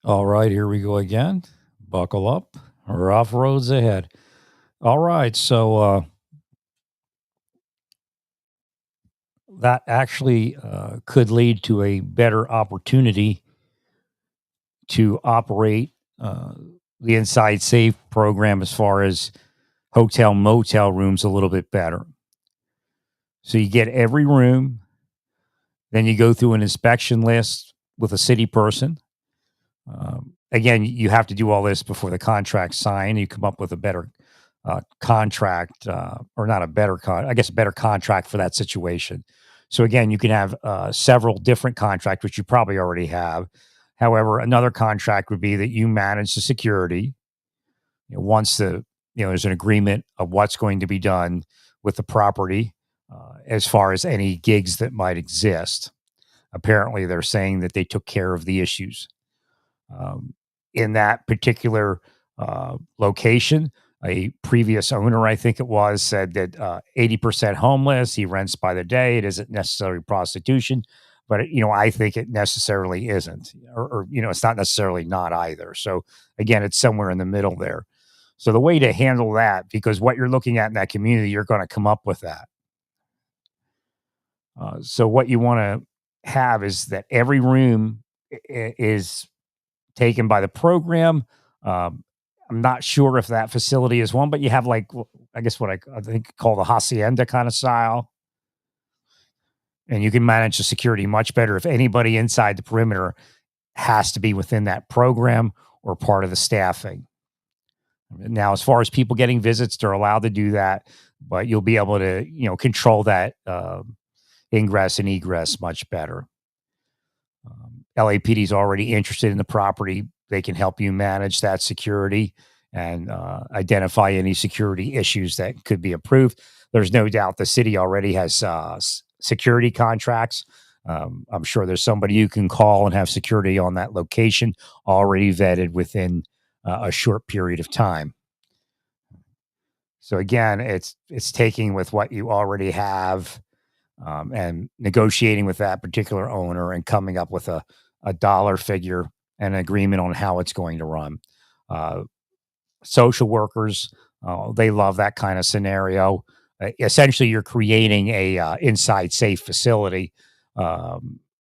All right, here we go again. Buckle up. Rough roads ahead. All right, so that actually could lead to a better opportunity to operate uh, the Inside Safe program as far as hotel motel rooms a little bit better. So you get every room, then you go through an inspection list with a city person. Again, you have to do all this before the contract sign. You come up with a better contract, or not a better I guess a better contract for that situation. So again, you can have several different contracts, which you probably already have. However, another contract would be that you manage the security. Once there's an agreement of what's going to be done with the property, as far as any gigs that might exist. Apparently, they're saying that they took care of the issues um, in that particular location. A previous owner, I think it was, said that 80% homeless. He rents by the day. It isn't necessarily prostitution, but I think it necessarily isn't, or it's not necessarily not either. So again, it's somewhere in the middle there. So the way to handle that, because what you're looking at in that community, you're going to come up with that. So what you want to have is that every room is taken by the program. Um, I'm not sure if that facility is one, but you have like, I guess what I think call the hacienda kind of style, and you can manage the security much better if anybody inside the perimeter has to be within that program or part of the staffing. Now, as far as people getting visits, they're allowed to do that, but you'll be able to, control that ingress and egress much better. LAPD is already interested in the property. They can help you manage that security and identify any security issues that could be improved. There's no doubt the city already has security contracts. I'm sure there's somebody you can call and have security on that location already vetted within a short period of time. So again, it's taking with what you already have and negotiating with that particular owner and coming up with a dollar figure and an agreement on how it's going to run. Uh, Social workers, they love that kind of scenario. Essentially, you're creating a inside safe facility.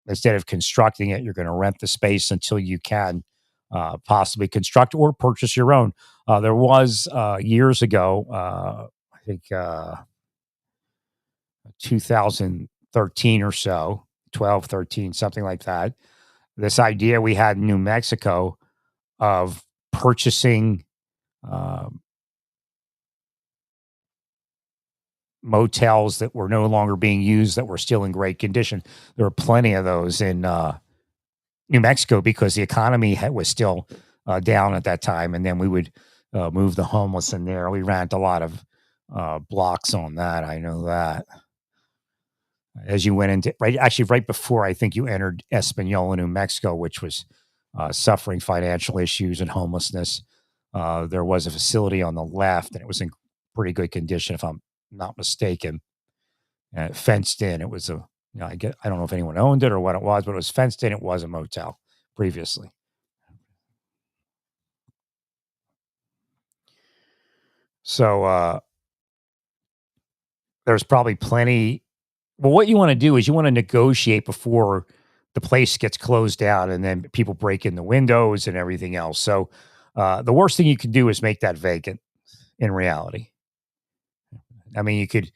Instead of constructing it, you're going to rent the space until you can possibly construct or purchase your own. There was years ago, I think 2013 or so, 12, 13, something like that. This idea we had in New Mexico of purchasing um, motels that were no longer being used that were still in great condition. There were plenty of those in New Mexico because the economy was still down at that time. And then we would move the homeless in there. We ran a lot of blocks on that. I know that. As you went into right before I think you entered Espanola, New Mexico, which was suffering financial issues and homelessness. There was a facility on the left, and it was in pretty good condition, if I'm not mistaken. Fenced in. It was I don't know if anyone owned it or what it was, but it was fenced in. It was a motel previously. So there's probably plenty. Well, what you want to do is you want to negotiate before the place gets closed down and then people break in the windows and everything else. So the worst thing you can do is make that vacant in reality. I mean, you could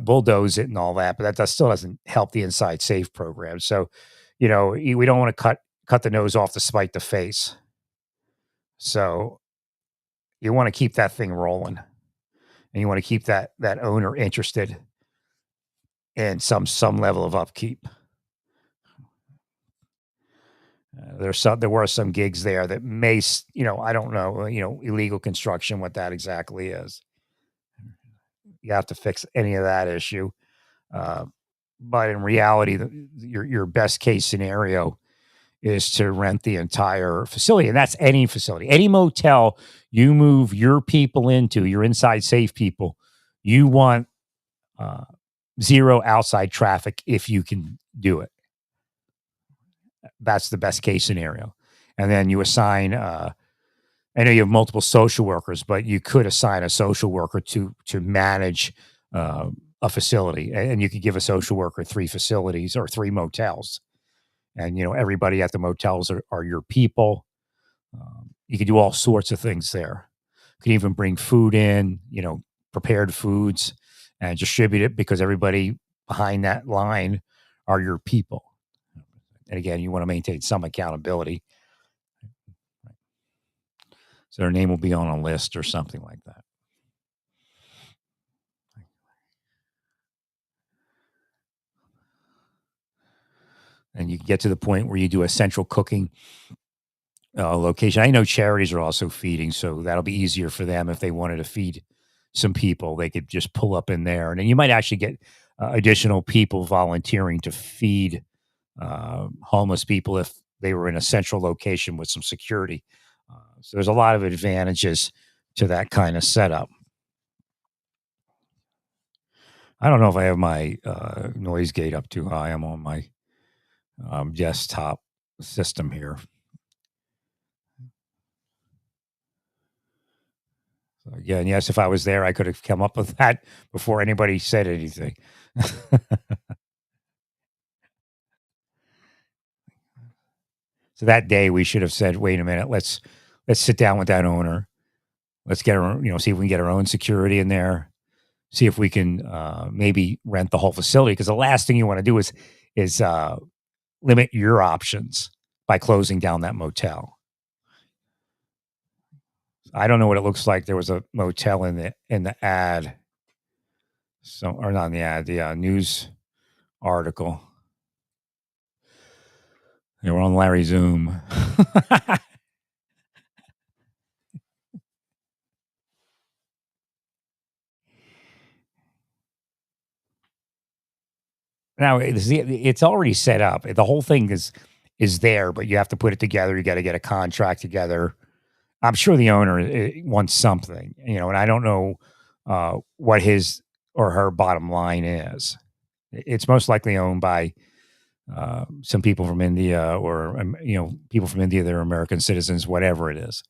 bulldoze it and all that, but that still doesn't help the inside safe program. So, we don't want to cut the nose off to spite the face. So you want to keep that thing rolling, and you want to keep that owner interested in some level of upkeep. There were some gigs there that I don't know, illegal construction, what that exactly is. You have to fix any of that issue. Uh, but in reality, your best case scenario is to rent the entire facility, and that's any facility, any motel you move your people into, your inside safe people. You want uh, zero outside traffic if you can do it. That's the best case scenario. and then you assign. I know you have multiple social workers, but you could assign a social worker to manage a facility, and you could give a social worker 3 facilities or 3 motels, and everybody at the motels are your people. You can do all sorts of things there. You can even bring food in, prepared foods, and distribute it because everybody behind that line are your people. And again, you want to maintain some accountability, so their name will be on a list or something like that. And you get to the point where you do a central cooking location. I know charities are also feeding, so that'll be easier for them if they wanted to feed some people. They could just pull up in there, and then you might actually get additional people volunteering to feed homeless people if they were in a central location with some security. So there's a lot of advantages to that kind of setup. I don't know if I have my noise gate up too high. I'm on my desktop system here. So again, yes, if I was there, I could have come up with that before anybody said anything. So that day, we should have said, "Wait a minute, let's sit down with that owner. Let's get our, see if we can get our own security in there. See if we can maybe rent the whole facility. Because the last thing you want to do is limit your options by closing down that motel. I don't know what it looks like. There was a motel in the ad, so or not in the ad, the news article. They were on Larry Zoom. Now it's already set up. The whole thing is there, but you have to put it together. You got to get a contract together. I'm sure the owner wants something, and I don't know what his or her bottom line is. It's most likely owned by some people from India or people from India that are American citizens, whatever it is.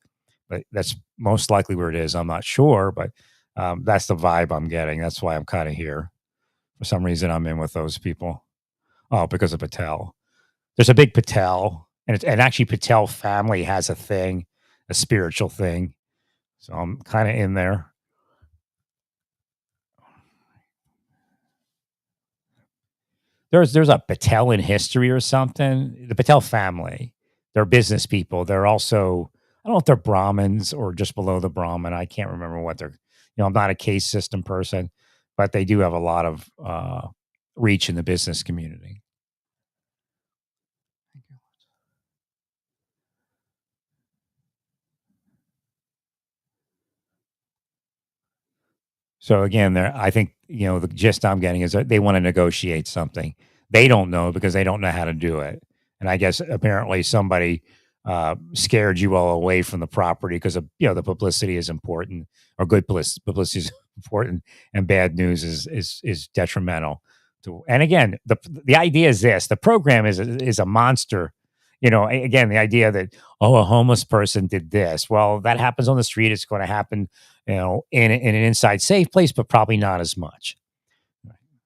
But that's most likely where it is. I'm not sure, but that's the vibe I'm getting. That's why I'm kind of here. For some reason, I'm in with those people. Oh, because of Patel. There's a big Patel, and actually Patel family has a thing, a spiritual thing. So I'm kind of in there. There's a Patel in history or something. The Patel family, they're business people. They're also, I don't know if they're Brahmins or just below the Brahmin. I can't remember what they're. I'm not a case system person, but they do have a lot of reach in the business community. So again, there, I think the gist I'm getting is that they want to negotiate something. They don't know because they don't know how to do it, and I guess apparently somebody scared you all away from the property because of the publicity is important, or good publicity is important, and bad news is detrimental. To, and again, the idea is this: the program is a monster. Again, the idea that, oh, a homeless person did this. Well, that happens on the street. It's going to happen, in an inside safe place, but probably not as much.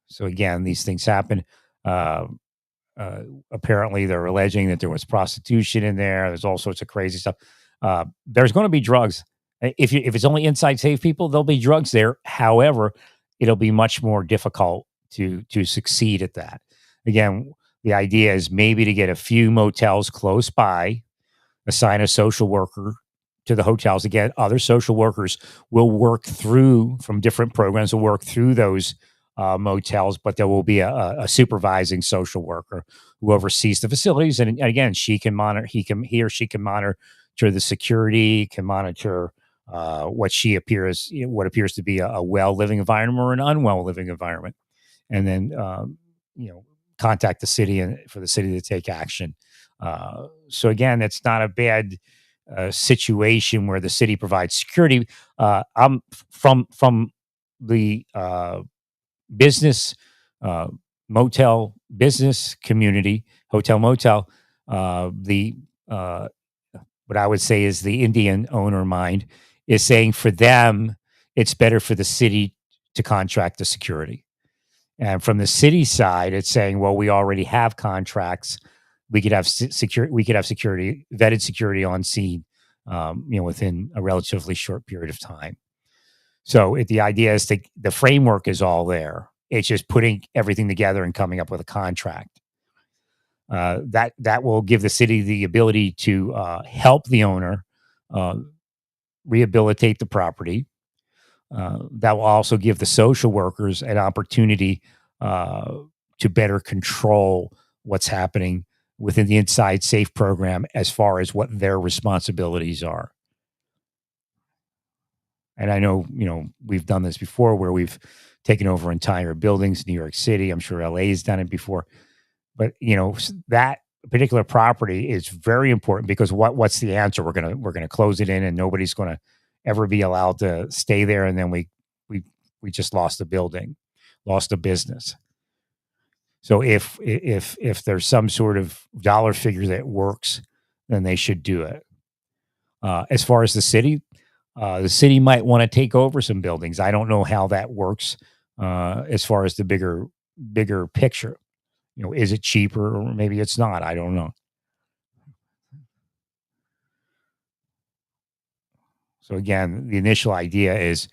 So again, these things happen. Uh, Apparently, they're alleging that there was prostitution in there. There's all sorts of crazy stuff. There's going to be drugs. If it's only inside safe people, there'll be drugs there. However, it'll be much more difficult to succeed at that. Again, the idea is maybe to get a few motels close by, assign a social worker to the hotels. Again, other social workers will work through from different programs, will work through those motels, but there will be a supervising social worker who oversees the facilities. And again, she can monitor, he or she can monitor the security, can monitor what appears to be a well living environment or an unwell living environment, and then contact the city and for the city to take action. So again, it's not a bad situation where the city provides security. I'm from the business uh, motel business community, hotel motel. The what I would say is the Indian owner mind is saying for them, it's better for the city to contract the security. And from the city side, it's saying, well, we already have contracts. We could have we could have security, vetted security on scene, within a relatively short period of time. So the idea is the framework is all there. It's just putting everything together and coming up with a contract. That will give the city the ability to help the owner uh, rehabilitate the property. That will also give the social workers an opportunity to better control what's happening within the Inside Safe program as far as what their responsibilities are. And I know, we've done this before where we've taken over entire buildings, New York City. I'm sure LA has done it before. But, that particular property is very important because what's the answer? We're gonna close it in and nobody's gonna ever be allowed to stay there. And then we just lost the building, lost the business. So if there's some sort of dollar figure that works, then they should do it. As far as the city might want to take over some buildings. I don't know how that works as far as the bigger picture. Is it cheaper or maybe it's not? I don't know. So again, the initial idea is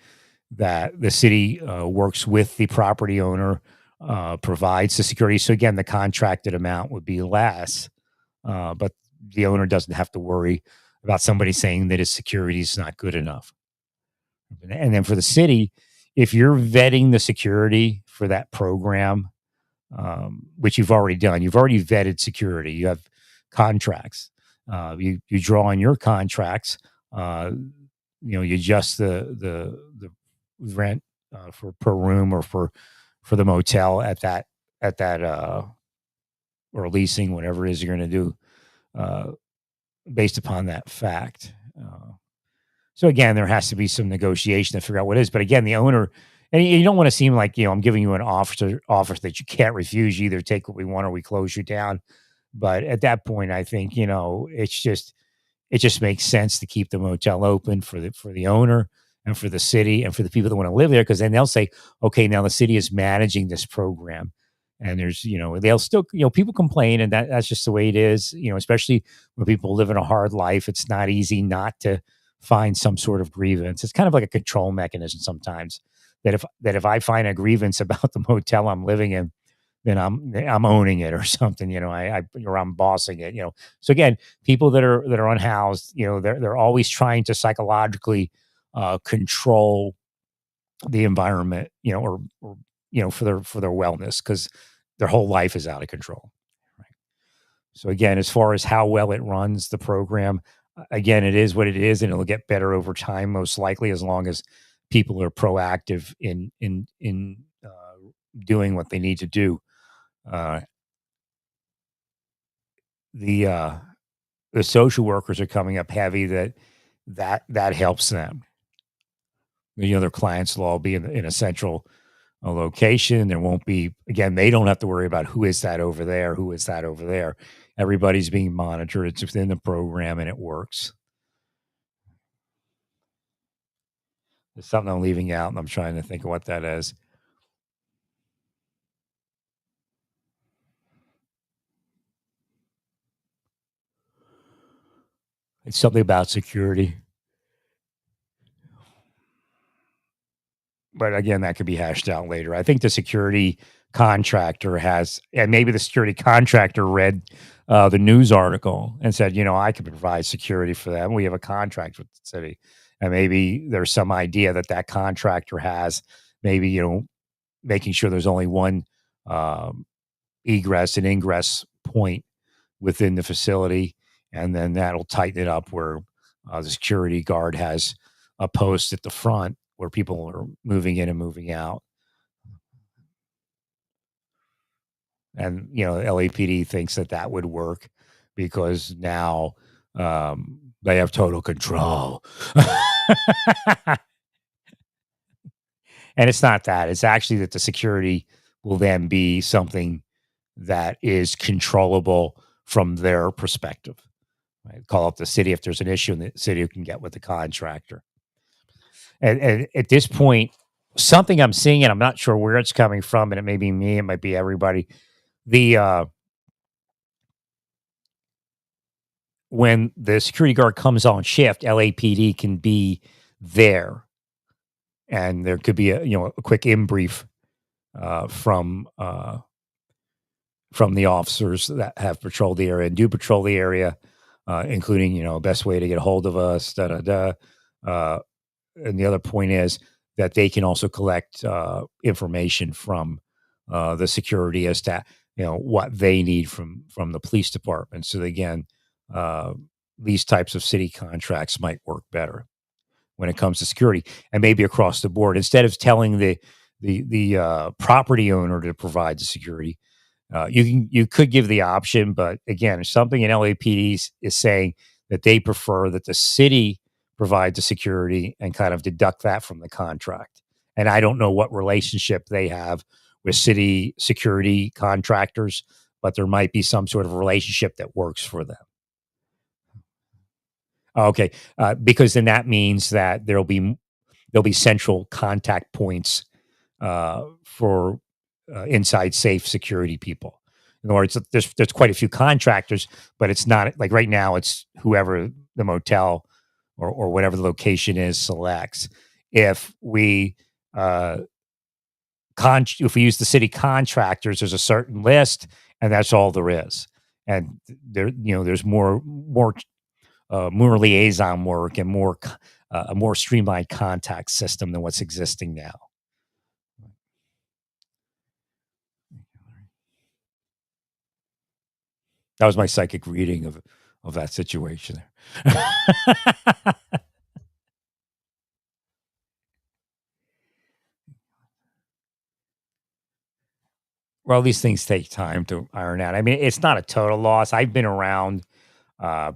that the city works with the property owner, provides the security. So again, the contracted amount would be less, but the owner doesn't have to worry about somebody saying that his security is not good enough. And then for the city, if you're vetting the security for that program, which you've already done, you've already vetted security, you have contracts, you draw on your contracts, you adjust the rent for per room or for the motel at that or leasing, whatever it is you're going to do, uh, based upon that fact. So again, there has to be some negotiation to figure out what it is. But again, the owner, and you don't want to seem like, I'm giving you an offer that you can't refuse. You either take what we want or we close you down. But at that point, I think, it just makes sense to keep the motel open for the owner and for the city and for the people that want to live there. Cause then they'll say, okay, now the city is managing this program. And there's, they'll still, people complain and that's just the way it is, especially when people live in a hard life. It's not easy not to find some sort of grievance. It's kind of like a control mechanism sometimes that if I find a grievance about the motel I'm living in, then I'm owning it or something, or I'm bossing it, So again, people that are unhoused, they're always trying to psychologically control the environment, or for their wellness because their whole life is out of control. Right. So again, as far as how well it runs the program, again, it is what it is, and it'll get better over time, most likely, as long as people are proactive in doing what they need to do. Uh, the uh, the social workers are coming up heavy. That helps them. Their clients will all be in a central location. There won't be, again, they don't have to worry about who is that over there, who is that over there. Everybody's being monitored. It's within the program and it works. There's something I'm leaving out and I'm trying to think of what that is. It's something about security. But again, that could be hashed out later. I think the security contractor has, and maybe the security contractor read the news article and said, I can provide security for them. We have a contract with the city. And maybe there's some idea that contractor has, maybe, making sure there's only one um, egress and ingress point within the facility. And then that'll tighten it up where the security guard has a post at the front where people are moving in and moving out. And, LAPD thinks that would work because now they have total control. And it's not that. It's actually that the security will then be something that is controllable from their perspective. Right? Call up the city if there's an issue, and the city can get with the contractor. And at this point, something I'm seeing, and I'm not sure where it's coming from, and it may be me, it might be everybody. The When the security guard comes on shift, LAPD can be there, and there could be a quick in brief uh, from uh, from the officers that have patrolled the area and do patrol the area, including best way to get a hold of us, da da da. Uh, and the other point is that they can also collect information from the security as to what they need from the police department. So again, uh, these types of city contracts might work better when it comes to security, and maybe across the board, instead of telling the property owner to provide the security. You could give the option, but again, something in LAPD is saying that they prefer that the city provide the security and kind of deduct that from the contract. And I don't know what relationship they have with city security contractors, but there might be some sort of relationship that works for them. Okay, because then that means that there'll be central contact points for inside safe security people. In other words, there's quite a few contractors, but it's not like right now. It's whoever the motel or whatever the location is selects. If we if we use the city contractors, there's a certain list, and that's all there is. And there's more liaison work and a more streamlined contact system than what's existing now. That was my psychic reading of that situation there. Well, these things take time to iron out. I mean, it's not a total loss. I've been around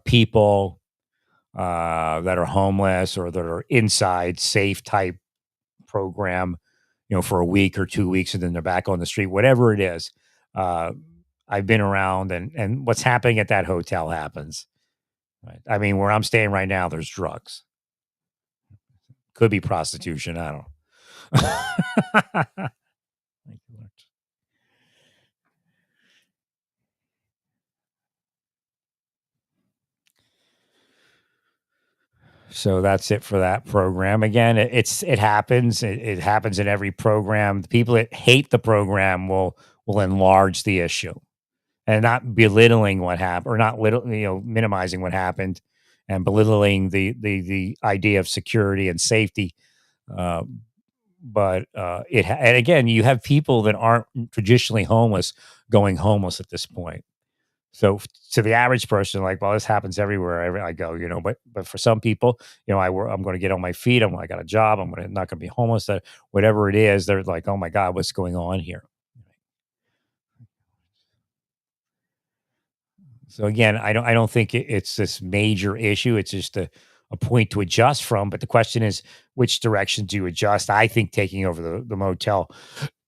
people that are homeless or that are inside safe type program, for a week or 2 weeks, and then they're back on the street, whatever it is. Uh, I've been around, and what's happening at that hotel happens. Right? I mean, where I'm staying right now, there's drugs. Could be prostitution. I don't know. Thank you, Lord. So that's it for that program. Again, it happens. It happens in every program. The people that hate the program will enlarge the issue and not belittling what happened, or not minimizing what happened, and belittling the idea of security and safety. Uh, and again, you have people that aren't traditionally homeless going homeless at this point. So to the average person, like, well, this happens everywhere. I go, but for some people, I'm going to get on my feet. I got a job. Not going to be homeless. Whatever it is, they're like, oh my God, what's going on here? So again, I don't think it's this major issue. It's just a point to adjust from. But the question is, which direction do you adjust? I think taking over the motel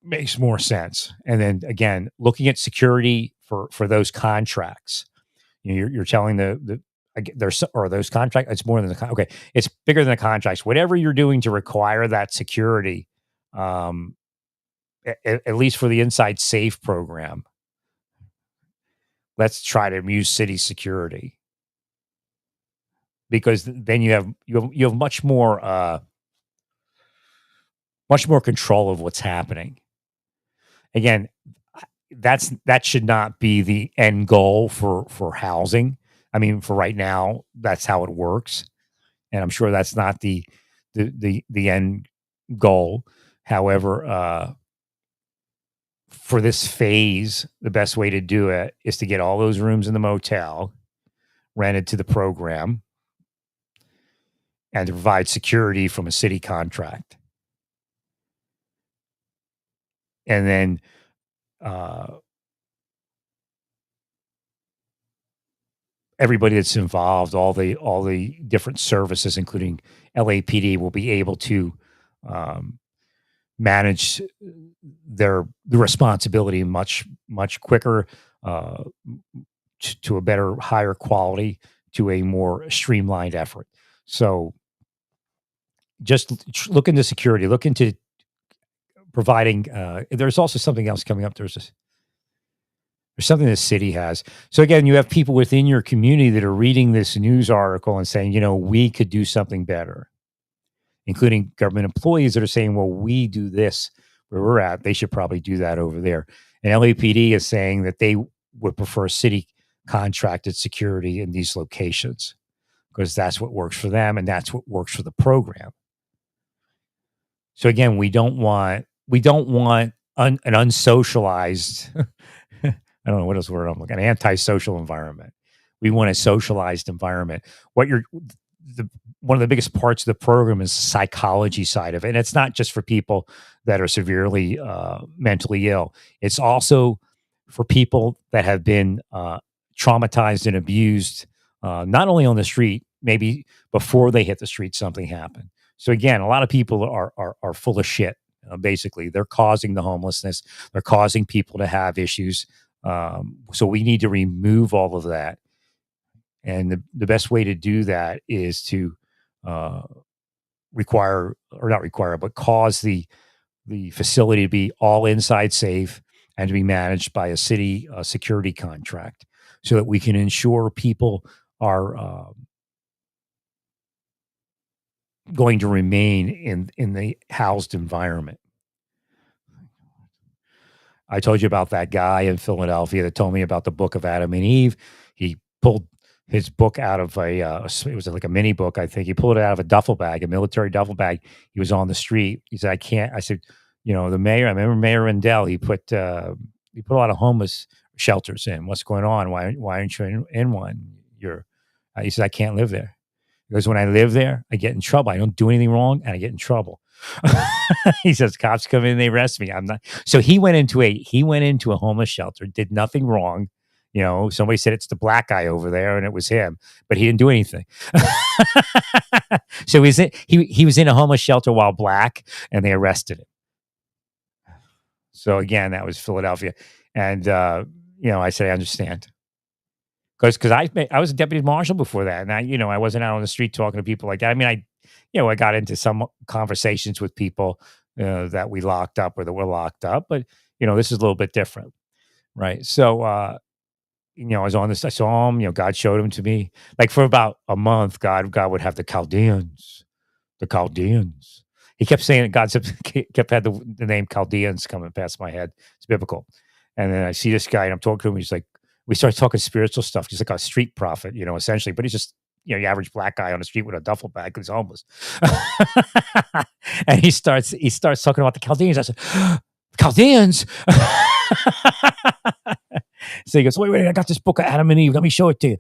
makes more sense. And then again, looking at security for those contracts. You're telling there's or those contract. It's more than okay. It's bigger than the contracts. Whatever you're doing to require that security, um, at least for the Inside Safe program, let's try to use city security, because then you have much more control of what's happening. Again, that should not be the end goal for housing. I mean, for right now, that's how it works, and I'm sure that's not the end goal. However, for this phase, the best way to do it is to get all those rooms in the motel rented to the program and to provide security from a city contract. And then uh, everybody that's involved, all the different services, including LAPD, will be able to um, manage the responsibility much quicker, uh, to a better, higher quality, to a more streamlined effort. So just look into security, look into providing. There's also something else coming up. There's something the city has. So again, you have people within your community that are reading this news article and saying, we could do something better, including government employees that are saying, well, we do this where we're at. They should probably do that over there. And LAPD is saying that they would prefer city contracted security in these locations because that's what works for them and that's what works for the program. So again, we don't want an unsocialized I don't know what else word I'm looking, an antisocial environment. We want a socialized environment. One of the biggest parts of the program is the psychology side of it. And it's not just for people that are severely mentally ill. It's also for people that have been traumatized and abused, not only on the street, maybe before they hit the street, something happened. So again, a lot of people are full of shit. Basically, they're causing the homelessness. They're causing people to have issues. So we need to remove all of that. And the best way to do that is to cause the facility to be all inside safe and to be managed by a city security contract so that we can ensure people are going to remain in the housed environment. I told you about that guy in Philadelphia that told me about the book of Adam and Eve. He pulled his book out of it was like a mini book, I think. He pulled it out of a duffel bag, a military duffel bag. He was on the street. He said, I can't. I said, the mayor, I remember Mayor Rendell, he put a lot of homeless shelters in. What's going on? Why aren't you in one? He said, I can't live there. Because when I live there, I get in trouble. I don't do anything wrong and I get in trouble. He says, cops come in, they arrest me. I'm not. So he went into a homeless shelter, did nothing wrong. Somebody said it's the black guy over there and it was him, but he didn't do anything. So he was in a homeless shelter while black and they arrested him. So again, that was Philadelphia. And, I said, I understand. Because I was a deputy marshal before that. And I wasn't out on the street talking to people like that. I mean, I got into some conversations with people that we locked up or that were locked up, but this is a little bit different, right? So I was on this. I saw him. God showed him to me. Like for about a month, God would have the Chaldeans. He kept saying it. God kept had the name Chaldeans coming past my head. It's biblical. And then I see this guy, and I'm talking to him. He's like, we start talking spiritual stuff. He's like a street prophet, essentially. But he's just your average black guy on the street with a duffel bag because he's homeless. And he starts talking about the Chaldeans. I said, Chaldeans. So he goes, wait, I got this book of Adam and Eve. Let me show it to you.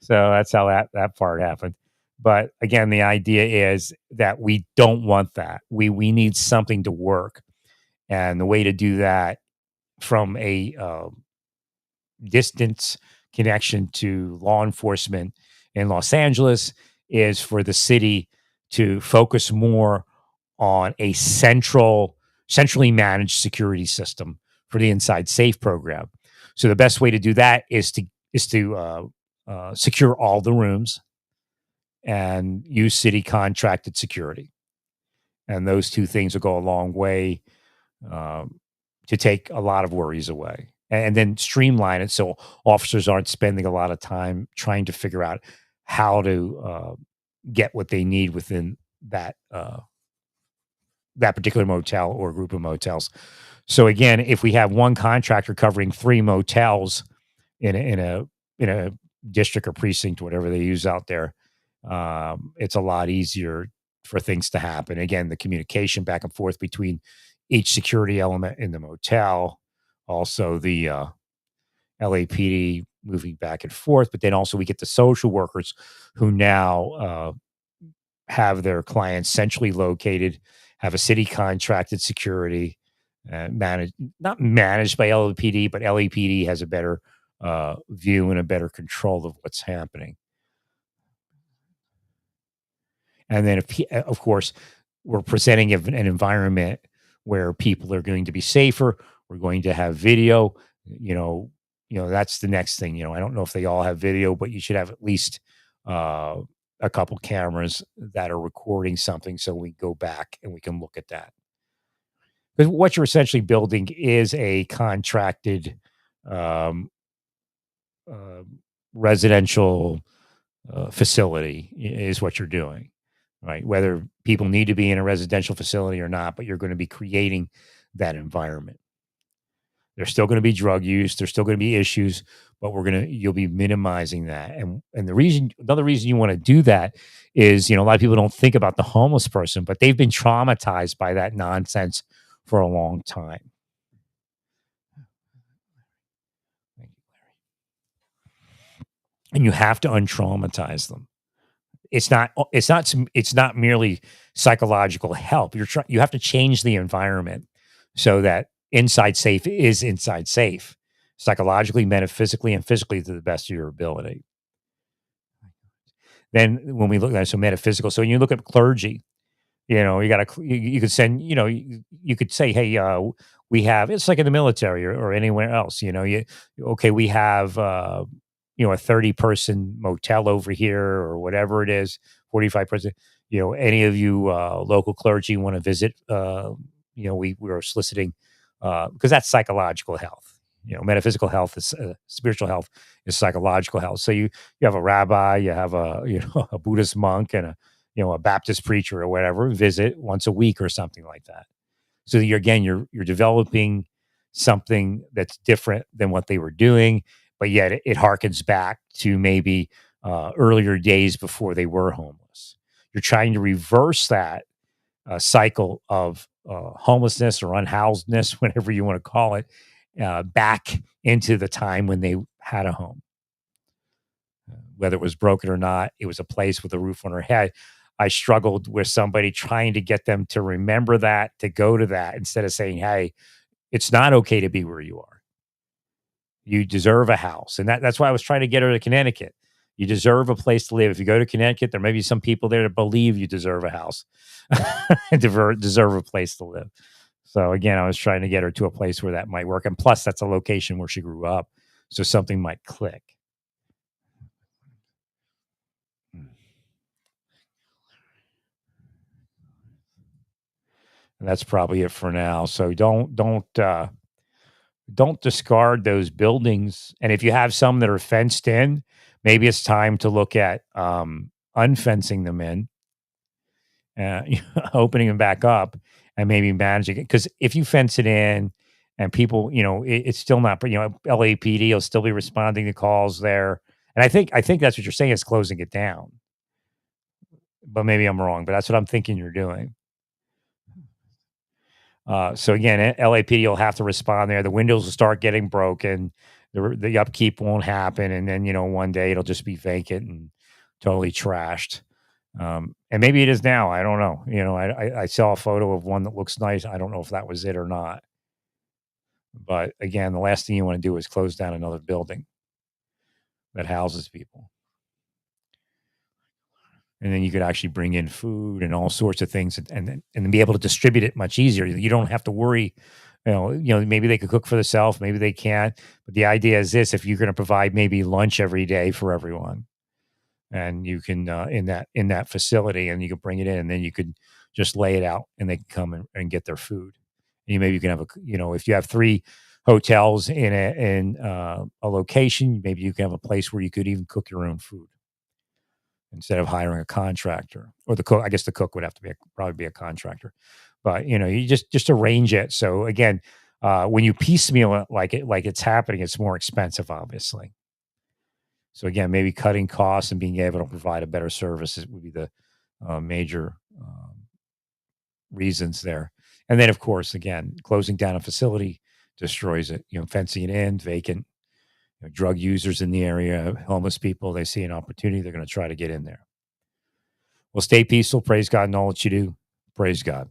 So that's how that part happened. But again, the idea is that we don't want that. We need something to work. And the way to do that from a distance connection to law enforcement in Los Angeles is for the city to focus more on a centrally managed security system for the Inside Safe program. So the best way to do that is to secure all the rooms and use city contracted security. And those two things will go a long way to take a lot of worries away. And then streamline it so officers aren't spending a lot of time trying to figure out how to get what they need within that particular motel or group of motels. So again, if we have one contractor covering 3 motels in a district or precinct, whatever they use out there, it's a lot easier for things to happen. Again, the communication back and forth between each security element in the motel, also the LAPD moving back and forth, but then also we get the social workers who now have their clients centrally located, have a city contracted security, not managed by LAPD, but LAPD has a better view and a better control of what's happening. And then, of course, we're presenting an environment where people are going to be safer. We're going to have video. that's the next thing. I don't know if they all have video, but you should have at least uh, a couple cameras that are recording something so we go back and we can look at that. Because what you're essentially building is a contracted um, uh, residential facility is what you're doing, right? Whether people need to be in a residential facility or not, but you're going to be creating that environment. There's still going to be drug use. There's still going to be issues, but you'll be minimizing that. And another reason you want to do that is, a lot of people don't think about the homeless person, but they've been traumatized by that nonsense for a long time. And you have to untraumatize them. It's not merely psychological help. You have to change the environment so that inside safe is inside safe, psychologically, metaphysically, and physically to the best of your ability. Then when we look at so metaphysical, so when you look at clergy, you got to you could send, you could say, hey, we have it's like in the military or anywhere else, okay, we have a 30-person motel over here or whatever it is, 45-person. Any of you local clergy want to visit? We are soliciting because that's psychological health. Metaphysical health is spiritual health is psychological health. So you have a rabbi, you have a a Buddhist monk, and a Baptist preacher or whatever visit once a week or something like that. So you're developing something that's different than what they were doing, but yet it harkens back to maybe earlier days before they were homeless. You're trying to reverse that cycle of homelessness or unhousedness, whatever you want to call it, back into the time when they had a home. Whether it was broken or not, it was a place with a roof on their head. I struggled with somebody trying to get them to remember that, to go to that, instead of saying, hey, it's not okay to be where you are. You deserve a house. And that's why I was trying to get her to Connecticut. You deserve a place to live. If you go to Connecticut, there may be some people there that believe you deserve a house and deserve a place to live. So again, I was trying to get her to a place where that might work. And plus, that's a location where she grew up. So something might click. And that's probably it for now. So don't discard those buildings. And if you have some that are fenced in, maybe it's time to look at unfencing them in, opening them back up, and maybe managing it. Because if you fence it in and people, it's still not, LAPD will still be responding to calls there. And I think that's what you're saying is closing it down. But maybe I'm wrong, but that's what I'm thinking you're doing. So again, LAPD will have to respond there. The windows will start getting broken. The upkeep won't happen, and then one day it'll just be vacant and totally trashed. And maybe it is now. I don't know. I saw a photo of one that looks nice. I don't know if that was it or not. But again, the last thing you want to do is close down another building that houses people. And then you could actually bring in food and all sorts of things, and be able to distribute it much easier. You don't have to worry. Maybe they could cook for themselves, maybe they can't. But the idea is this: if you're going to provide maybe lunch every day for everyone, and you can in that facility, and you can bring it in, and then you could just lay it out, and they can come and get their food. And maybe you can have if you have 3 hotels in a location, maybe you can have a place where you could even cook your own food, instead of hiring a contractor or the cook. I guess the cook would have to probably be a contractor, but you just arrange it. So again, when you piecemeal it like it's happening, it's more expensive, obviously. So again, maybe cutting costs and being able to provide a better service would be the major reasons there. And then, of course, again, closing down a facility destroys it. Fencing it in, vacant. Drug users in the area, homeless people, they see an opportunity, they're going to try to get in there. Well, stay peaceful. Praise God in all that you do. Praise God.